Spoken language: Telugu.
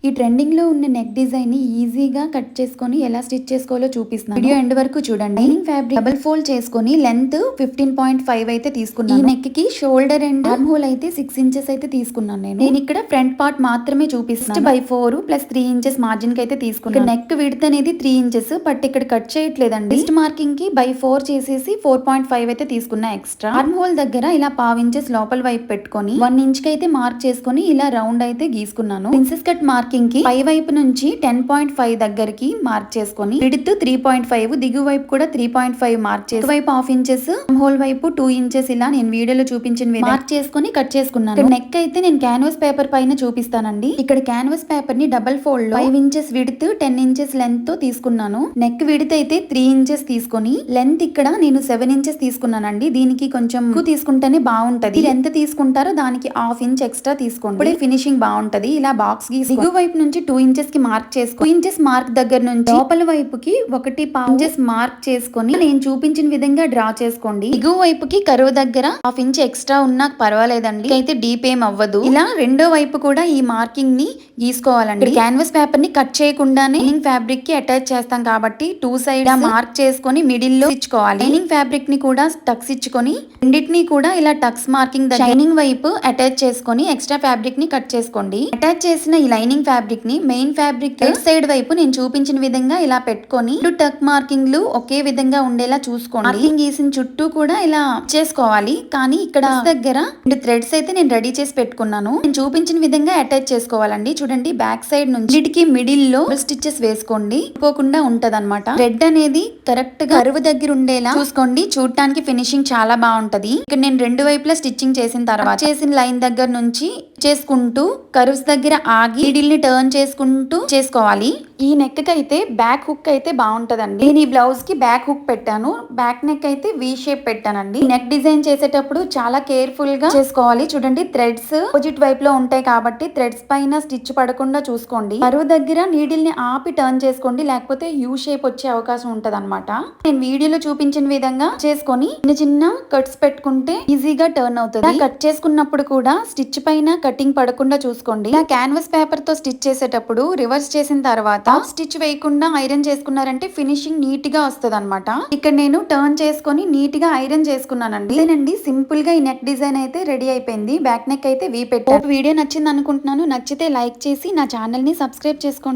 ఈ ట్రెండింగ్ లో ఉన్న నెక్ డిజైన్ ని ఈజీగా కట్ చేసుకొని ఎలా స్టిచ్ చేసుకోవాలో చూపిస్తున్నాను. వీడియో ఎండ్ వరకు చూడండి. లైనింగ్ ఫ్యాబ్రిక్ డబుల్ ఫోల్డ్ చేసుకొని లెంత్ 15.5 అయితే తీసుకున్నాను. ఈ నెక్ కి షోల్డర్ అండ్ ఆర్మ్ హోల్ అయితే 6 ఇంచెస్ అయితే తీసుకున్నాను. నేను ఇక్కడ ఫ్రంట్ పార్ట్ మాత్రమే చూపిస్తున్నాను. 6/4 ప్లస్ 3 ఇంచెస్ మార్జిన్ కి అయితే తీసుకున్నాను. నెక్ విడ్త్ అనేది 3 ఇంచెస్, బట్ ఇక్కడ కట్ చేయట్లేదండి. రిస్ట్ మార్కింగ్ కి బై 4 చేసేసి 4.5 అయితే తీసుకున్నా ఎక్స్ట్రా. ఆర్మ్ హోల్ దగ్గర ఇలా పావు ఇంచెస్ లోపల వైపు పెట్టుకొని 1 ఇంచ్ కి అయితే మార్క్ చేసుకొని ఇలా రౌండ్ అయితే గీసుకున్నాను. ప్రిన్సెస్ కట్ మార్కింగ్ కి పై వైపు నుంచి 10.5 దగ్గరికి మార్క్ చేసుకొని విడ్త్ 3.5, దిగు వైపు కూడా 3.5 మార్క్ చేసి వైపు హాఫ్ ఇంచెస్, హోల్ వైపు 2 ఇంచెస్ ఇలా నేను వీడియోలో చూపించిన మార్క్ చేసుకొని కట్ చేసుకున్నాను. నెక్ అయితే నేను క్యాన్వాస్ పేపర్ పైన చూపిస్తానండి. ఇక్కడ క్యాన్వాస్ పేపర్ ని డబల్ ఫోల్డ్ లో 5 ఇంచెస్ విడ్త్ 10 ఇంచెస్ లెంత్ తో తీసుకున్నాను. నెక్ విడ్త్ అయితే 3 ఇంచెస్ తీసుకొని లెంత్ ఇక్కడ నేను 7 ఇంచెస్ తీసుకున్నానండి. దీనికి కొంచెం ఎక్కువ తీసుకుంటేనే బాగుంటది. ఎంత తీసుకుంటారో దానికి హాఫ్ ఇంచ్ ఎక్స్ట్రా తీసుకోండి. ఇప్పుడే ఫినిషింగ్ బాగుంటది. ఇలా బాక్స్ గీసి దిగు వైపు నుంచి 2 ఇంచెస్ కి మార్క్ చేసుకో. 2 ఇంచెస్ మార్క్ దగ్గర నుంచి లోపల వైపుకి 1.5 ఇంచెస్ మార్క్ చేసుకొని నేను చూపించిన విధంగా డ్రా చేసుకోండి. దిగు వైపుకి కరువు దగ్గర హాఫ్ ఇంచ్ ఎక్స్ట్రా ఉన్నా పర్వాలేదండి, అయితే డీప్ ఏం అవ్వదు. ఇలా రెండో వైపు కూడా ఈ మార్కింగ్ ని గీసుకోవాలండి. క్యాన్వాస్ పేపర్ ని కట్ చేయకుండానే లైనింగ్ ఫ్యాబ్రిక్ కి అటాచ్ చేస్తాం కాబట్టి 2 సైడ్ మార్క్ చేసుకొని మిడిల్ లో ఇచ్చుకోవాలి. లైనింగ్ ఫ్యాబ్రిక్ ని కూడా టక్స్ ఇచ్చుకొని రెండింటిని కూడా ఇలా టక్స్ మార్కింగ్ లైనింగ్ వైపు అటాచ్ చేసుకొని ఎక్స్ట్రా ఫ్యాబ్రిక్ ని కట్ చేసుకోండి. అటాచ్ చేసిన ఈ లైనింగ్ ఫ్యాబ్రిక్ ని మెయిన్ ఫ్యాబ్రిక్ సైడ్ వైపు నేను చూపించిన విధంగా ఇలా పెట్టుకొని టక్ మార్కింగ్లు ఒకే విధంగా ఉండేలా చూసుకోండి. మార్కింగ్ గీసిన చుట్టూ కూడా ఇలా చేసుకోవాలి. కానీ ఇక్కడ దగ్గర 2 థ్రెడ్స్ అయితే నేను రెడీ చేసి పెట్టుకున్నాను. నేను చూపించిన విధంగా అటాచ్ చేసుకోవాలండి. చూడండి, బ్యాక్ సైడ్ నుంచి వీటికి మిడిల్ లో స్టిచెస్ వేసుకోండి, పోకుండా ఉంటది అనమాట. థ్రెడ్ అనేది కరెక్ట్ గా కరువు దగ్గర ఉండేలా చూసుకోండి. చూడటానికి ఫినిషింగ్ చాలా బాగుంటది. ఇక్కడ నేను 2 వైపులా స్టిచ్చింగ్ చేసిన తర్వాత చేసిన లైన్ దగ్గర నుంచి చేసుకుంటూ కర్వ్స్ దగ్గర ఆగి నీడిల్ ని టర్న్ చేసుకుంటూ చేసుకోవాలి. ఈ నెక్ కి అయితే బ్యాక్ హుక్ అయితే బాగుంటదండి. నేను ఈ బ్లౌజ్ కి బ్యాక్ హుక్ పెట్టాను. బ్యాక్ నెక్ అయితే వి షేప్ పెట్టానండి. నెక్ డిజైన్ చేసేటప్పుడు చాలా కేర్ఫుల్ గా చేసుకోవాలి. చూడండి, థ్రెడ్స్ ఆపోజిట్ వైపు లో ఉంటాయి కాబట్టి థ్రెడ్స్ పైన స్టిచ్ పడకుండా చూసుకోండి. కరువు దగ్గర నీడిల్ ని ఆపి టర్న్ చేసుకోండి, లేకపోతే యూ షేప్ వచ్చే అవకాశం ఉంటది అనమాట. నేను వీడియోలో చూపించిన విధంగా చేసుకొని చిన్న చిన్న కట్స్ పెట్టుకుంటే ఈజీగా టర్న్ అవుతుంది. కట్ చేసుకున్నప్పుడు కూడా స్టిచ్ పైన కటింగ్ పడకుండా చూసుకోండి. క్యాన్వాస్ పేపర్ తో స్టిచ్ చేసేటప్పుడు రివర్స్ చేసిన తర్వాత స్టిచ్ వేయకుండా ఐరన్ చేసుకున్నారంటే ఫినిషింగ్ నీట్ గా వస్తుంది అనమాట. ఇక్కడ నేను టర్న్ చేసుకొని నీట్ గా ఐరన్ చేసుకున్నానండి. ఇదేనండి, సింపుల్ గా ఈ నెక్ డిజైన్ అయితే రెడీ అయిపోయింది. బ్యాక్ నెక్ అయితే వీ పెట్టాను. వీడియో నచ్చింది అనుకుంటున్నాను. నచ్చితే లైక్ చేసి నా ఛానల్ ని సబ్స్క్రైబ్ చేసుకోండి.